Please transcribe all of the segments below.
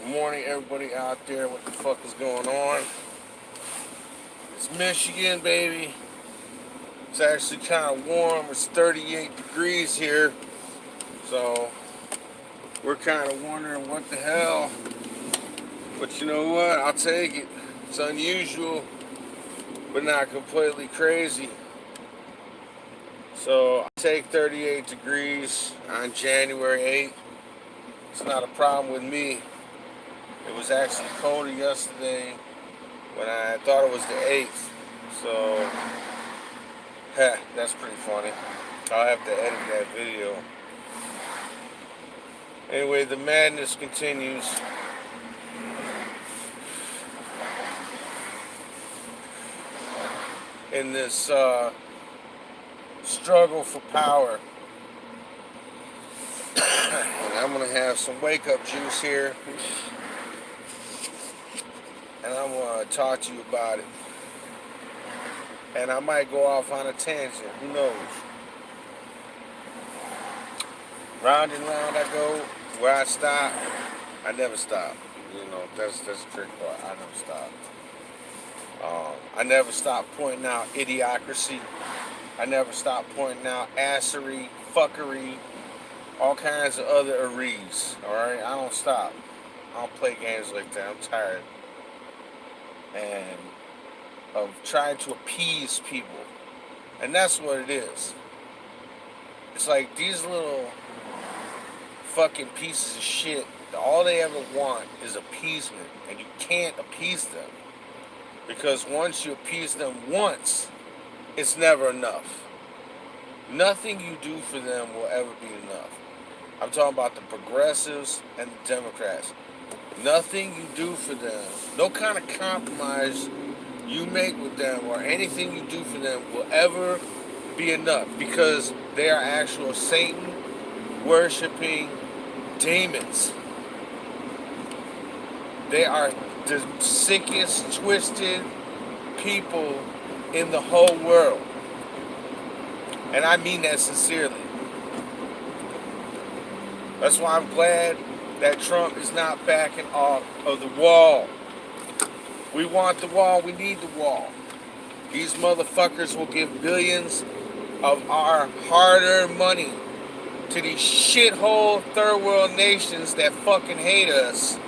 Morning, everybody out there. What the fuck is going on? It's Michigan, baby. It's actually kind of warm. It's 38 degrees here. So, we're kind of wondering what the hell. But you know what? I'll take it. It's unusual, but not completely crazy. So, I take 38 degrees on January 8th. It's not a problem with me. It was actually colder yesterday when I thought it was the 8th. So, that's pretty funny. I'll have to edit that video. Anyway, the madness continues. In this struggle for power. And I'm going to have some wake-up juice here. And I'm going to talk to you about it. And I might go off on a tangent. Who knows? Round and round I go. Where I stop, I never stop. You know, that's the trick part. I never stop. I never stop pointing out idiocracy. I never stop pointing out assery, fuckery, all kinds of other arrees. Alright? I don't stop. I don't play games like that. I'm tired. And of trying to appease people. And that's what it is. It's like these little fucking pieces of shit, all they ever want is appeasement. And you can't appease them. Because once you appease them once, it's never enough. Nothing you do for them will ever be enough. I'm talking about the progressives and the Democrats. Nothing you do for them, no kind of compromise you make with them or anything you do for them will ever be enough, because they are actual Satan worshiping demons. They are the sickest, twisted people in the whole world. And I mean that sincerely. That's why I'm glad that Trump is not backing off of the wall. We want the wall. We need the wall. These motherfuckers will give billions of our hard-earned money to these shithole third world nations that fucking hate us,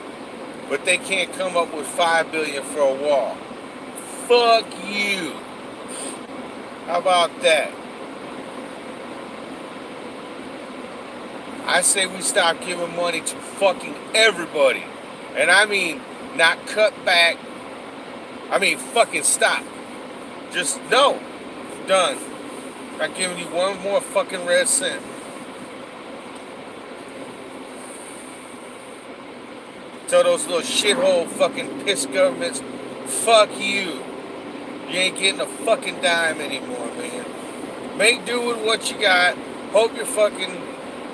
but they can't come up with $5 billion for a wall. Fuck you. How about that? I say we stop giving money to fucking everybody. And I mean not cut back. I mean fucking stop. Just no. Done. Not giving you one more fucking red cent. Tell those little shithole fucking piss governments, fuck you. You ain't getting a fucking dime anymore, man. Make do with what you got. Hope your fucking,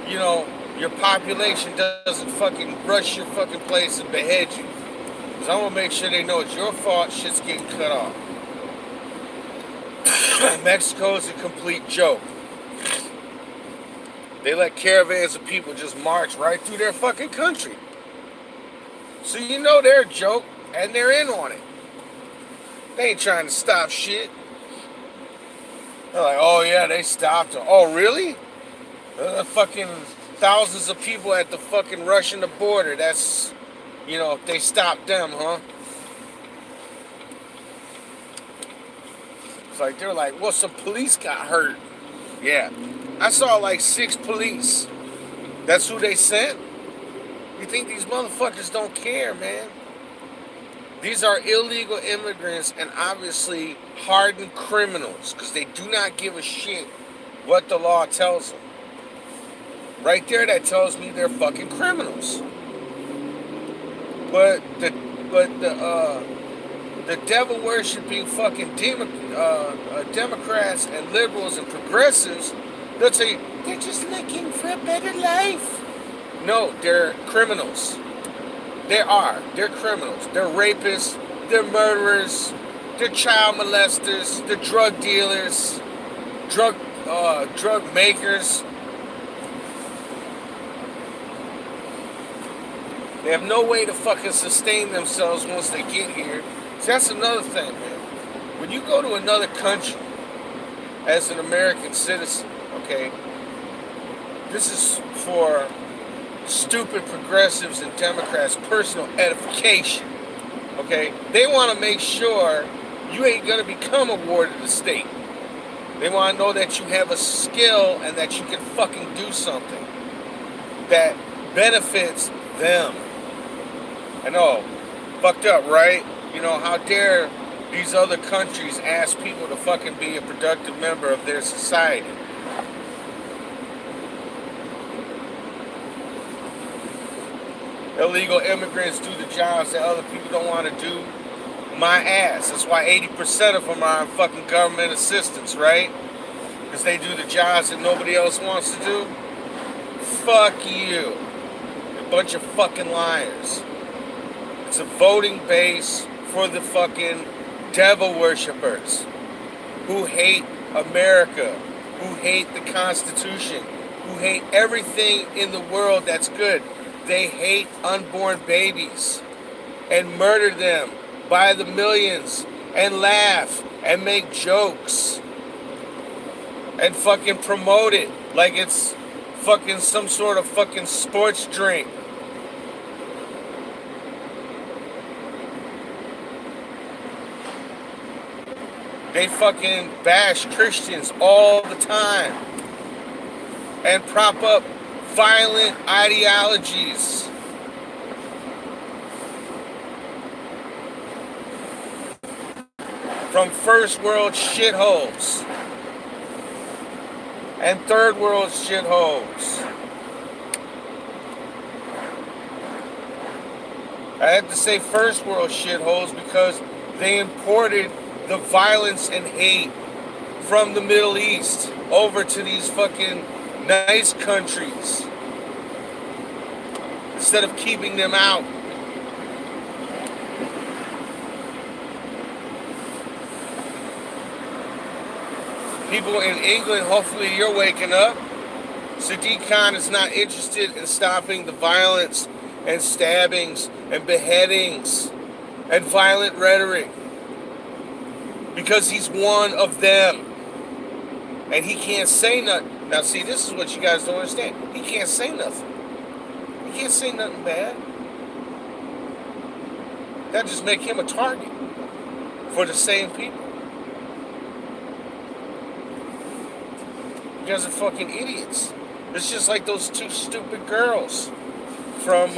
your population doesn't fucking rush your fucking place and behead you. Because I want to make sure they know it's your fault shit's getting cut off. Mexico is a complete joke. They let caravans of people just march right through their fucking country. So you know they're a joke, and they're in on it. They ain't trying to stop shit. They're like, oh yeah, they stopped them. Oh really? Fucking thousands of people at the fucking Russian border. That's, they stopped them, huh? It's like, they're like, well, some police got hurt. Yeah. I saw like 6 police. That's who they sent? You think these motherfuckers don't care, man? These are illegal immigrants and obviously hardened criminals, because they do not give a shit what the law tells them. Right there, that tells me they're fucking criminals. But the devil worshipping fucking Democrats and liberals and progressives, they'll tell you they're just looking for a better life. No, they're criminals. They're criminals. They're rapists. They're murderers. They're child molesters. They're drug dealers. Drug makers. They have no way to fucking sustain themselves once they get here. So that's another thing, man. When you go to another country as an American citizen, okay, this is for stupid progressives and Democrats' personal edification, okay? They want to make sure you ain't going to become a ward of the state. They want to know that you have a skill and that you can fucking do something that benefits them. I know, fucked up, right? You know, how dare these other countries ask people to fucking be a productive member of their society? Illegal immigrants do the jobs that other people don't want to do. My ass. That's why 80% of them are on fucking government assistance, right? Because they do the jobs that nobody else wants to do. Fuck you. A bunch of fucking liars. It's a voting base for the fucking devil worshippers who hate America, who hate the Constitution, who hate everything in the world that's good. They hate unborn babies and murder them by the millions and laugh and make jokes and fucking promote it like it's fucking some sort of fucking sports drink. They fucking bash Christians all the time and prop up violent ideologies. From first world shitholes and third world shitholes. I have to say first world shitholes because they imported the violence and hate from the Middle East over to these fucking nice countries instead of keeping them out. People in England, hopefully you're waking up. Sadiq Khan is not interested in stopping the violence and stabbings and beheadings and violent rhetoric because he's one of them. And he can't say nothing. Now see, this is what you guys don't understand. He can't say nothing. He can't say nothing bad. That just make him a target for the same people. You guys are fucking idiots. It's just like those two stupid girls from,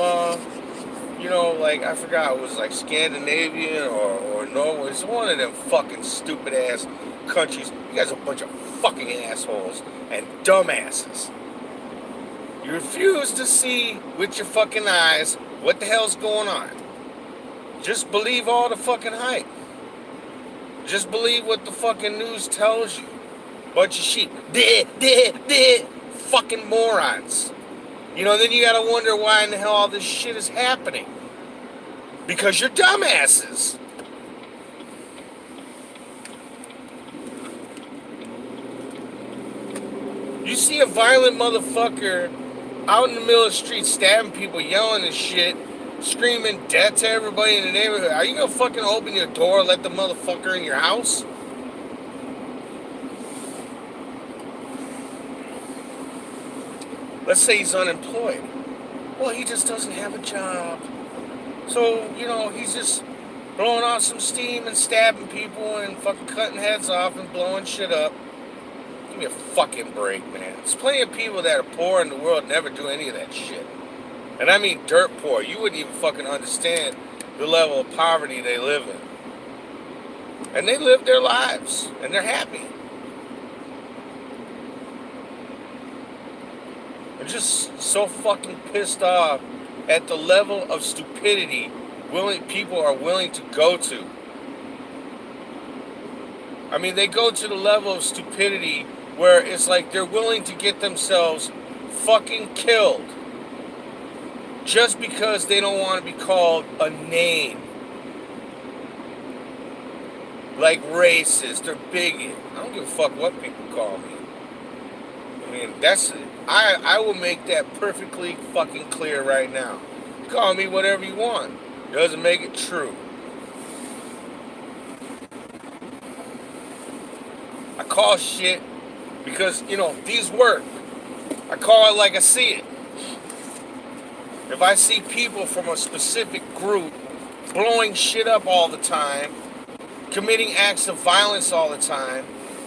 like, I forgot, it was like Scandinavia or Norway. It's one of them fucking stupid ass countries. You guys are a bunch of fucking assholes and dumbasses. You refuse to see with your fucking eyes what the hell's going on. Just believe all the fucking hype. Just believe what the fucking news tells you. Bunch of sheep. Fucking morons. Then you gotta wonder why in the hell all this shit is happening. Because you're dumbasses. You see a violent motherfucker out in the middle of the street stabbing people, yelling and shit, screaming death to everybody in the neighborhood. Are you gonna fucking open your door and let the motherfucker in your house? Let's say he's unemployed. Well, he just doesn't have a job. So, he's just blowing off some steam and stabbing people and fucking cutting heads off and blowing shit up. Give me a fucking break, man. There's plenty of people that are poor in the world never do any of that shit. And I mean dirt poor. You wouldn't even fucking understand the level of poverty they live in. And they live their lives. And they're happy. I'm just so fucking pissed off at the level of stupidity people are willing to go to. I mean, they go to the level of stupidity where it's like they're willing to get themselves fucking killed just because they don't want to be called a name. Like racist or bigot. I don't give a fuck what people call me. I mean, I will make that perfectly fucking clear right now. Call me whatever you want. Doesn't make it true. I call shit because, these work. I call it like I see it. If I see people from a specific group blowing shit up all the time, committing acts of violence all the time,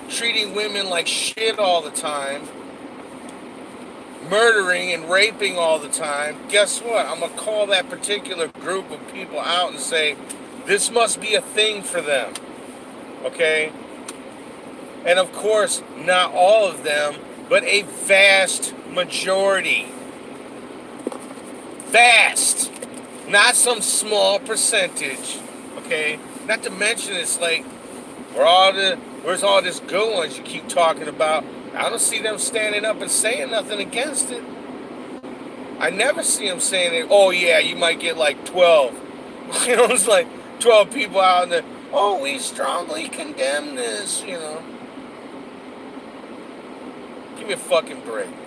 treating women like shit all the time, murdering and raping all the time, guess what? I'm going to call that particular group of people out and say, this must be a thing for them. Okay? And of course, not all of them, but a vast majority. Vast. Not some small percentage. Okay? Not to mention, it's like, where's all this good ones you keep talking about? I don't see them standing up and saying nothing against it. I never see them saying it. Oh yeah, you might get like 12. It's like 12 people out in the, oh, we strongly condemn this, Give me a fucking break, man.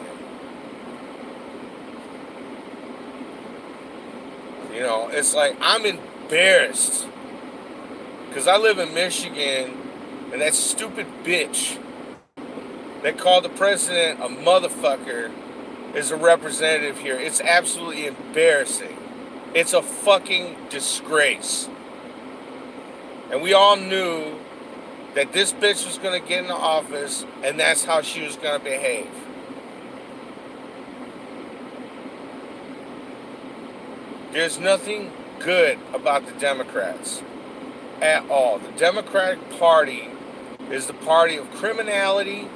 It's like I'm embarrassed. Because I live in Michigan, and that stupid bitch that called the president a motherfucker is a representative here. It's absolutely embarrassing. It's a fucking disgrace. And we all knew that this bitch was going to get in the office, and that's how she was going to behave. There's nothing good about the Democrats at all. The Democratic Party is the party of criminality.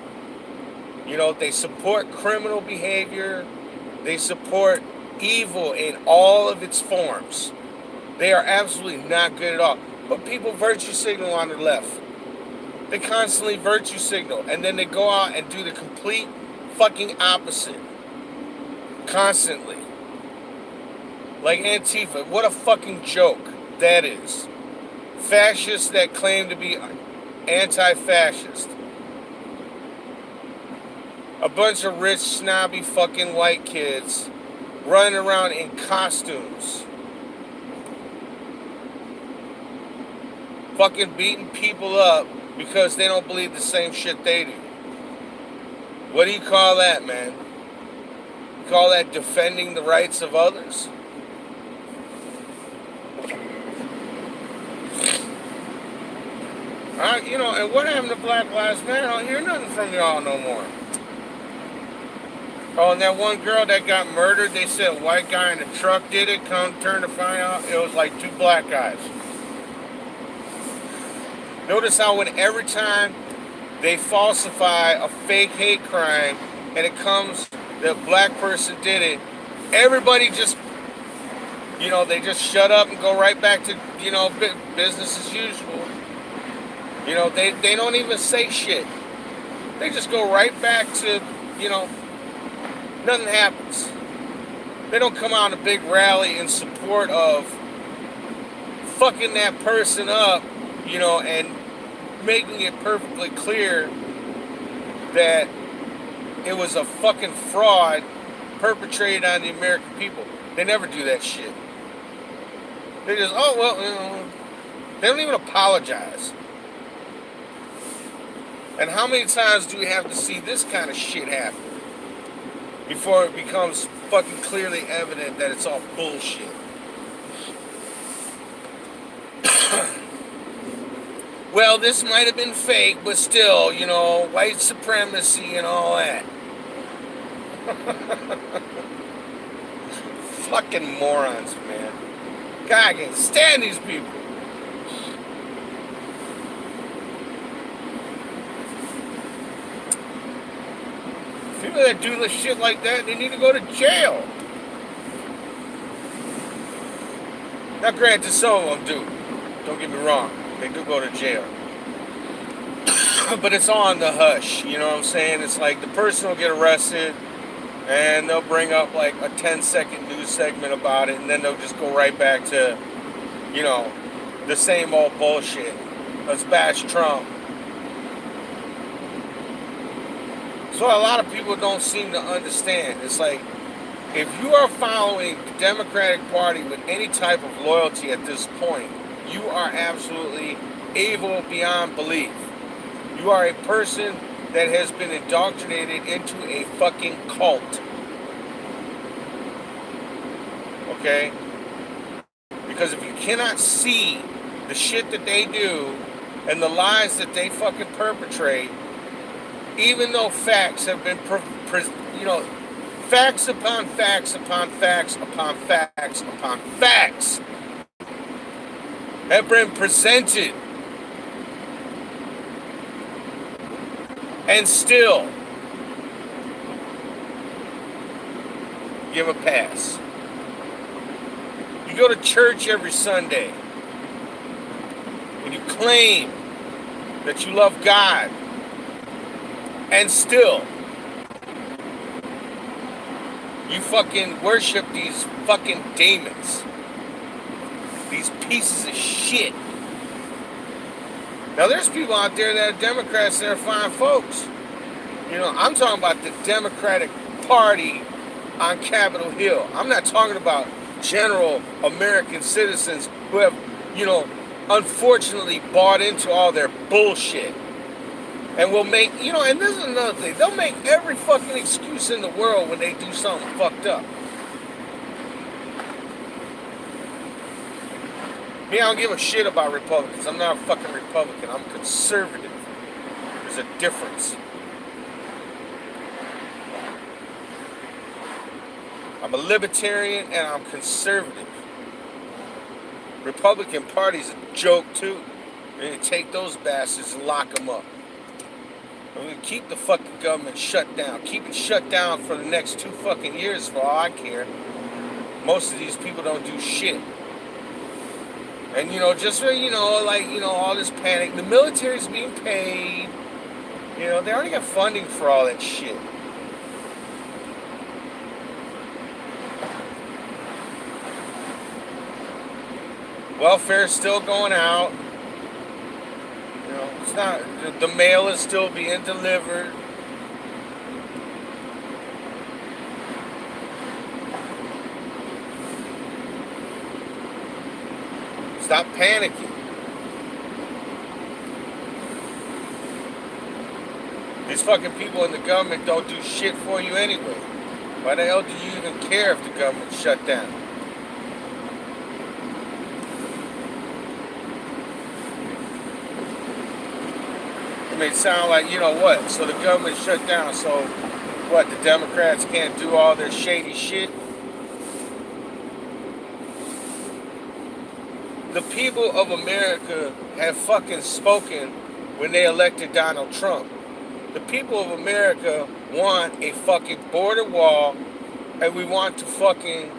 They support criminal behavior. They support evil in all of its forms. They are absolutely not good at all. But people virtue signal on the left. They constantly virtue signal. And then they go out and do the complete fucking opposite. Constantly. Like Antifa. What a fucking joke that is. Fascists that claim to be anti-fascist. A bunch of rich, snobby fucking white kids running around in costumes. Fucking beating people up because they don't believe the same shit they do. What do you call that, man? You call that defending the rights of others? And what happened to Black Lives Matter? I don't hear nothing from y'all no more. Oh, and that one girl that got murdered, they said a white guy in a truck did it. Turn to find out it was like two black guys. Notice how every time they falsify a fake hate crime and it comes that a black person did it, everybody just, they just shut up and go right back to, business as usual. They don't even say shit. They just go right back to, nothing happens. They don't come out in a big rally in support of fucking that person up, and making it perfectly clear that it was a fucking fraud perpetrated on the American people. They never do that shit. They just, they don't even apologize. And how many times do we have to see this kind of shit happen before it becomes fucking clearly evident that it's all bullshit? Well, this might have been fake, but still, white supremacy and all that. Fucking morons, man. God, I can't stand these people. People that do the shit like that, they need to go to jail. Now, granted, some of them do. Don't get me wrong. They do go to jail. But it's on the hush, you know what I'm saying? It's like the person will get arrested and they'll bring up like a 10-second news segment about it, and then they'll just go right back to, the same old bullshit. Let's bash Trump. So a lot of people don't seem to understand. It's like If you are following the Democratic Party with any type of loyalty at this point, you are absolutely evil beyond belief. You are a person that has been indoctrinated into a fucking cult. Okay? Because if you cannot see the shit that they do and the lies that they fucking perpetrate, even though facts have been, facts upon facts upon facts upon facts upon facts have been presented, and still give a pass. You go to church every Sunday and you claim that you love God, and still you fucking worship these fucking demons, these pieces of shit. Now there's people out there that are Democrats that are fine folks. You know, I'm talking about the Democratic Party on Capitol Hill. I'm not talking about general American citizens who have, unfortunately bought into all their bullshit. And will make, and this is another thing, they'll make every fucking excuse in the world when they do something fucked up. Me, I don't give a shit about Republicans. I'm not a fucking Republican. I'm conservative. There's a difference. I'm a libertarian and I'm conservative. Republican Party's a joke too. We're gonna take those bastards and lock them up. We're gonna keep the fucking government shut down. Keep it shut down for the next 2 fucking years for all I care. Most of these people don't do shit. And just so all this panic. The military's being paid. They already got funding for all that shit. Welfare's still going out. It's not, the mail is still being delivered. Stop panicking. These fucking people in the government don't do shit for you anyway. Why the hell do you even care if the government's shut down? It may sound like, so the government shut down, so what, the Democrats can't do all their shady shit? The people of America have fucking spoken when they elected Donald Trump. The people of America want a fucking border wall, and we want to fucking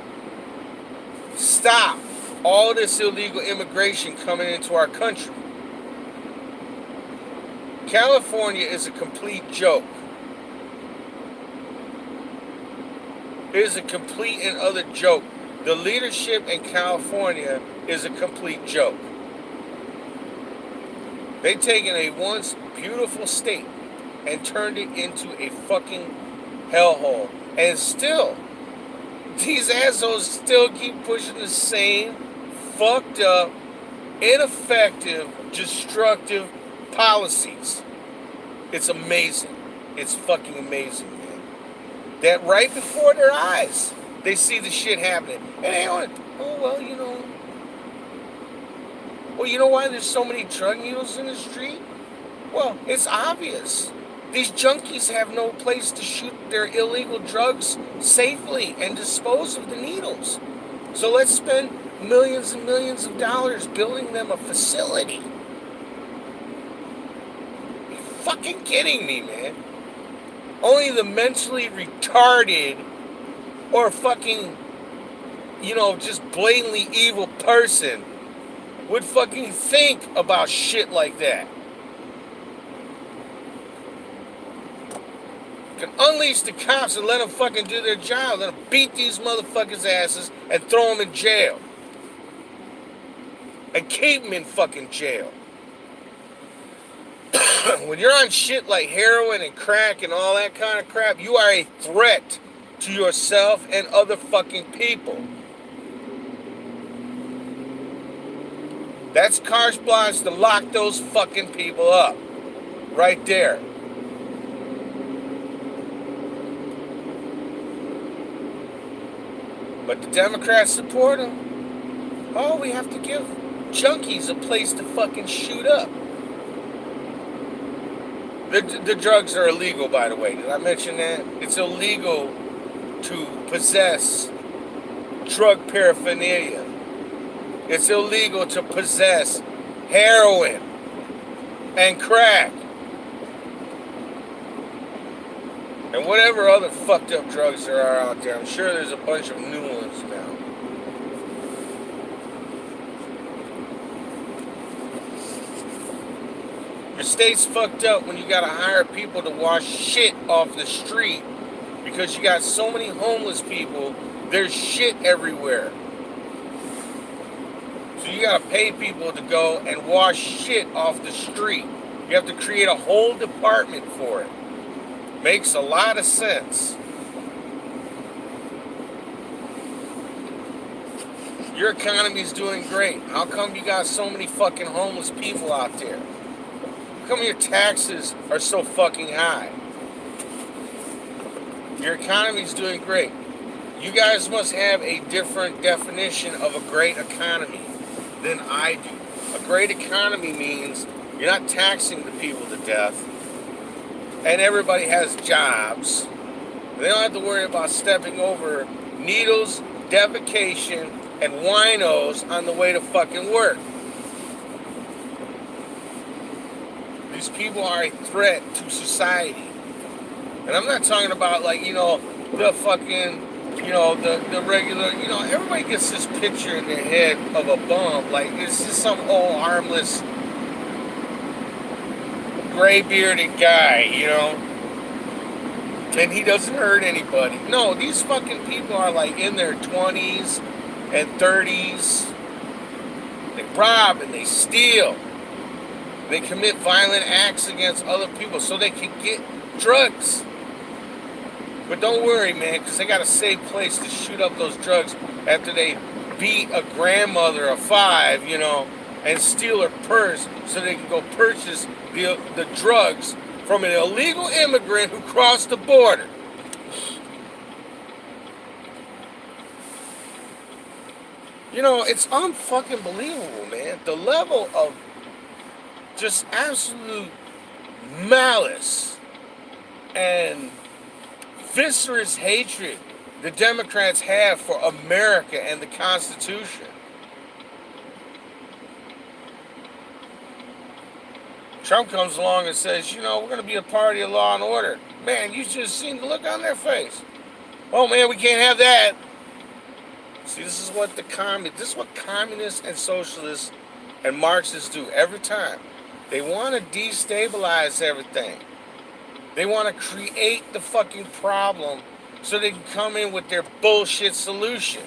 stop all this illegal immigration coming into our country. California is a complete joke. It is a complete and utter joke. The leadership in California is a complete joke. They've taken a once beautiful state and turned it into a fucking hellhole. And still, these assholes still keep pushing the same fucked up, ineffective, destructive policies. It's amazing. It's fucking amazing, man. That right before their eyes, they see the shit happening. And they don't, well, you know why there's so many drug needles in the street? Well, it's obvious. These junkies have no place to shoot their illegal drugs safely and dispose of the needles. So let's spend millions and millions of dollars building them a facility. You're fucking kidding me, man. Only the mentally retarded or fucking, just blatantly evil person would fucking think about shit like that. Can unleash the cops and let them fucking do their job. Let them beat these motherfuckers' asses and throw them in jail. And keep them in fucking jail. When you're on shit like heroin and crack and all that kind of crap, you are a threat to yourself and other fucking people. That's carte blanche to lock those fucking people up. Right there. But the Democrats support them. Oh, we have to give junkies a place to fucking shoot up. The drugs are illegal, by the way. Did I mention that? It's illegal to possess drug paraphernalia. It's illegal to possess heroin and crack. And whatever other fucked up drugs there are out there. I'm sure there's a bunch of new ones now. Your state's fucked up when you gotta hire people to wash shit off the street because you got so many homeless people, there's shit everywhere. So you gotta pay people to go and wash shit off the street. You have to create a whole department for it. Makes a lot of sense. Your economy's doing great. How come you got so many fucking homeless people out there? How come your taxes are so fucking high? Your economy's doing great. You guys must have a different definition of a great economy than I do. A great economy means you're not taxing the people to death, and everybody has jobs. They don't have to worry about stepping over needles, defecation, and winos on the way to fucking work. These people are a threat to society. And I'm not talking about, like, the fucking, the regular, everybody gets this picture in their head of a bum. Like, it's just some old harmless, gray-bearded guy, and he doesn't hurt anybody. No, these fucking people are, like, in their 20s and 30s. They rob and they steal. They commit violent acts against other people so they can get drugs. But don't worry, man, because they got a safe place to shoot up those drugs after they beat a grandmother of 5, and steal her purse so they can go purchase the drugs from an illegal immigrant who crossed the border. It's unfucking believable, man. The level of just absolute malice and viscerous hatred the Democrats have for America and the Constitution. Trump comes along and says, we're going to be a party of law and order. Man, you just seen the look on their face. Oh man, we can't have that. See, this is what communists and socialists and Marxists do every time. They want to destabilize everything. They want to create the fucking problem so they can come in with their bullshit solution.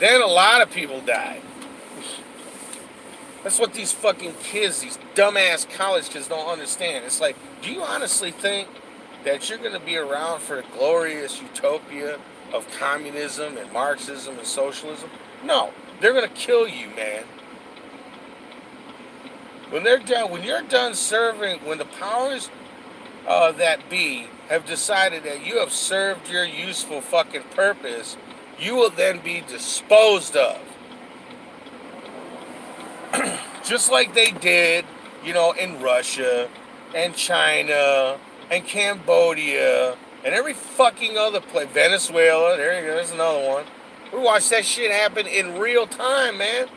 Then a lot of people die. That's what these fucking kids, these dumbass college kids don't understand. It's like, do you honestly think that you're going to be around for the glorious utopia of communism and Marxism and socialism? No, they're going to kill you, man. When you're done serving, when the powers that be have decided that you have served your useful fucking purpose, you will then be disposed of. Just like they did, in Russia and China and Cambodia and every fucking other place. Venezuela, there you go, there's another one. We watched that shit happen in real time, man.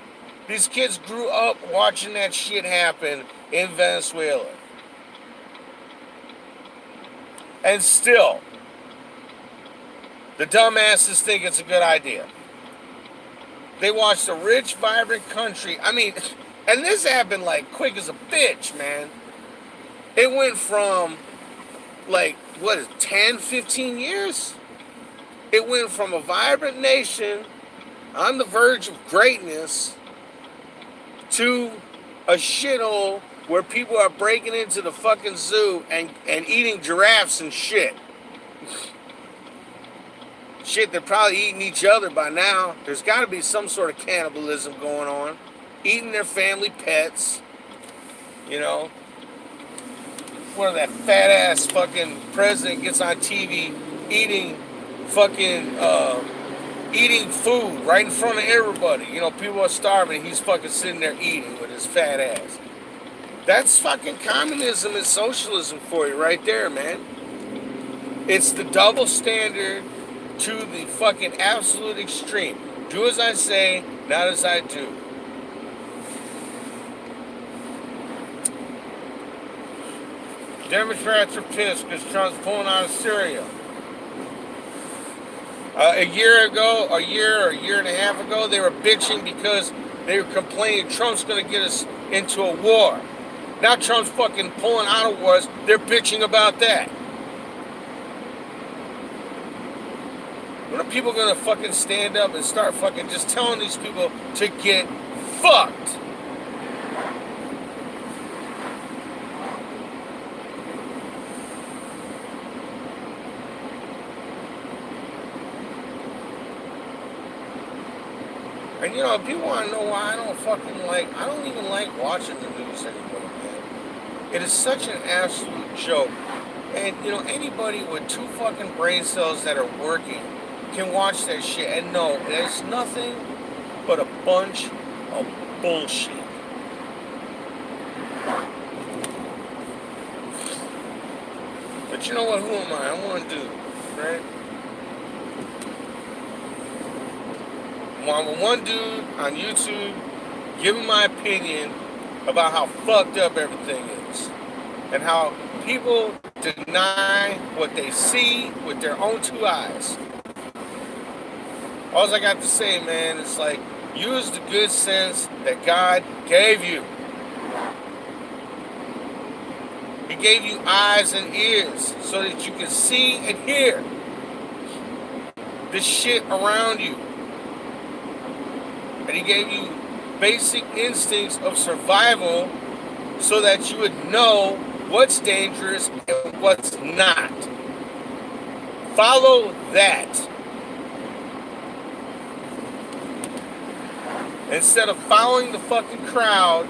These kids grew up watching that shit happen in Venezuela. And still, the dumbasses think it's a good idea. They watched a rich, vibrant country. I mean, and this happened like quick as a bitch, man. It went from, 10, 15 years? It went from a vibrant nation on the verge of greatness to a shithole where people are breaking into the fucking zoo and eating giraffes and shit. Shit, they're probably eating each other by now. There's got to be some sort of cannibalism going on. Eating their family pets, you know. Where that fat ass fucking president gets on TV eating fucking eating food right in front of everybody. You know, people are starving. He's fucking sitting there eating with his fat ass. That's fucking communism and socialism for you right there, man. It's the double standard to the fucking absolute extreme. Do as I say, not as I do. Democrats are pissed because Trump's pulling out of Syria. A year and a half ago, they were bitching because they were complaining Trump's going to get us into a war. Now Trump's fucking pulling out of wars. They're bitching about that. When are people going to fucking stand up and start fucking just telling these people to get fucked? And you know, people want to know why I don't even like watching the news anymore, man. It is such an absolute joke. And you know, anybody with two fucking brain cells that are working can watch that shit and know there's nothing but a bunch of bullshit. But you know what, who am I? I'm one dude, right? I'm one dude on YouTube giving my opinion about how fucked up everything is and how people deny what they see with their own two eyes. All I got to say, man, is like, use the good sense that God gave you. He gave you eyes and ears so that you can see and hear the shit around you. And he gave you basic instincts of survival so that you would know what's dangerous and what's not. Follow that. Instead of following the fucking crowd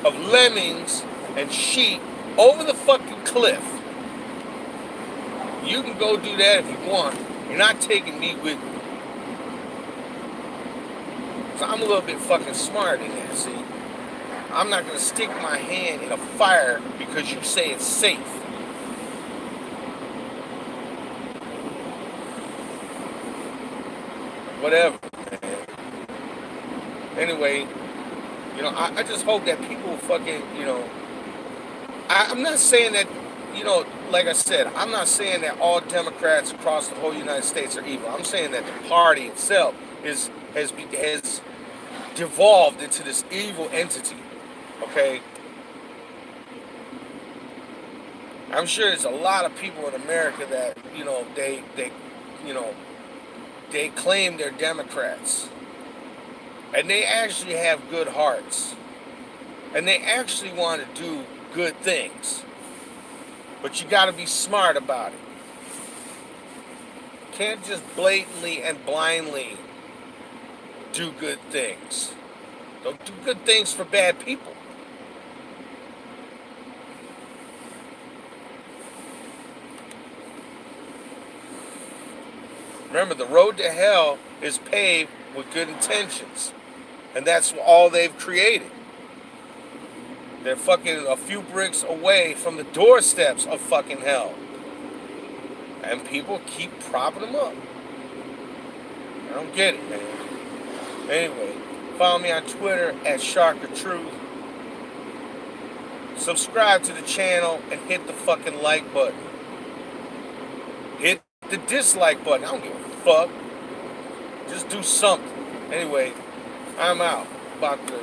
of lemmings and sheep over the fucking cliff. You can go do that if you want. You're not taking me with you. So I'm a little bit fucking smarter than that, see? I'm not going to stick my hand in a fire because you say it's safe. Whatever, man. Anyway, you know, I just hope that people fucking, you know, I'm not saying that, you know, like I said, I'm not saying that all Democrats across the whole United States are evil. I'm saying that the party itself has devolved into this evil entity, okay? I'm sure there's a lot of people in America that, you know, they claim they're Democrats. And they actually have good hearts. And they actually want to do good things. But you got to be smart about it. You can't just blatantly and blindly do good things. Don't do good things for bad people. Remember, the road to hell is paved with good intentions. And that's all they've created. They're fucking a few bricks away from the doorsteps of fucking hell. And people keep propping them up. I don't get it, man. Anyway, follow me on Twitter at SharkOfTruth. Subscribe to the channel and hit the fucking like button. Hit the dislike button. I don't give a fuck. Just do something. Anyway, I'm out. About to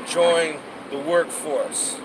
join the workforce.